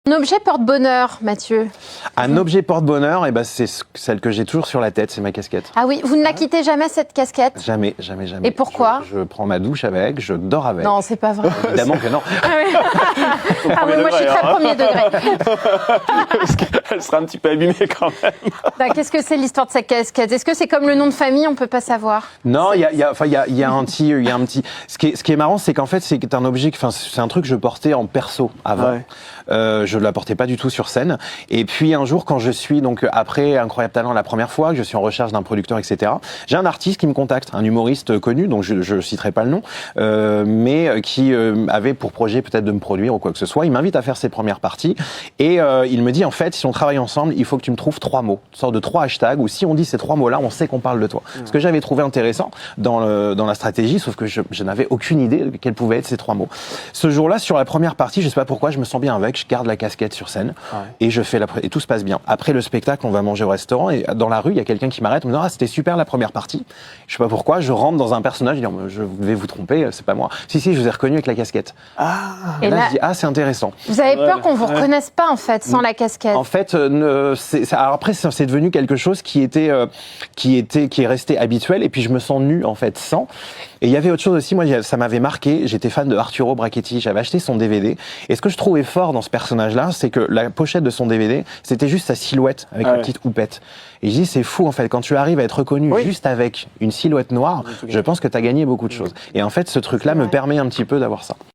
Un objet porte-bonheur, Mathieu. Un objet porte-bonheur, eh ben, c'est celle que j'ai toujours sur la tête, c'est ma casquette. Ah oui, vous ne la quittez jamais, cette casquette? Jamais, jamais, jamais. Et pourquoi? Je prends ma douche avec, je dors avec. Non, c'est pas vrai. Évidemment que non. Ah oui, moi je suis très premier degré. Elle sera un petit peu abîmée quand même. Bah, qu'est-ce que c'est l'histoire de cette casquette? Est-ce que c'est comme le nom de famille, on peut pas savoir? Non, il y a un petit. Ce qui est marrant, c'est qu'en fait, c'est un objet, enfin, c'est un truc que je portais en perso avant. Ouais. Je ne la portais pas du tout sur scène. Et puis un jour, quand je suis donc après Incroyable Talent la première fois, que je suis en recherche d'un producteur, etc. J'ai un artiste qui me contacte, un humoriste connu, donc je citerai pas le nom, mais qui avait pour projet peut-être de me produire ou quoi que ce soit. Il m'invite à faire ses premières parties et il me dit en fait, si on travaille ensemble, il faut que tu me trouves 3 mots, une sorte de 3 hashtags où si on dit ces 3 mots-là, on sait qu'on parle de toi. Ce que j'avais trouvé intéressant dans la stratégie, sauf que je n'avais aucune idée de quels pouvaient être ces 3 mots. Ce jour-là, sur la première partie, je sais pas pourquoi, je me sens bien avec, je garde la casquette sur scène et je fais et tout se passe bien. Après le spectacle, on va manger au restaurant et dans la rue, il y a quelqu'un qui m'arrête, me dit ah c'était super la première partie. Je sais pas pourquoi, je rentre dans un personnage, je dis je vais vous tromper, c'est pas moi. Si je vous ai reconnu avec la casquette. Et là je dis c'est intéressant. Vous avez peur qu'on vous reconnaisse pas en fait sans la casquette? En fait, alors après c'est devenu quelque chose qui est resté habituel et puis je me sens nu en fait sans. Et il y avait autre chose aussi, moi ça m'avait marqué, j'étais fan de Arturo Brachetti, j'avais acheté son DVD et ce que je trouvais fort dans ce personnage-là, c'est que la pochette de son DVD, c'était juste sa silhouette avec une petite houppette. Et je dis c'est fou en fait, quand tu arrives à être reconnu juste avec une silhouette noire, je pense que tu as gagné beaucoup de choses. Et en fait ce truc-là me permet un petit peu d'avoir ça.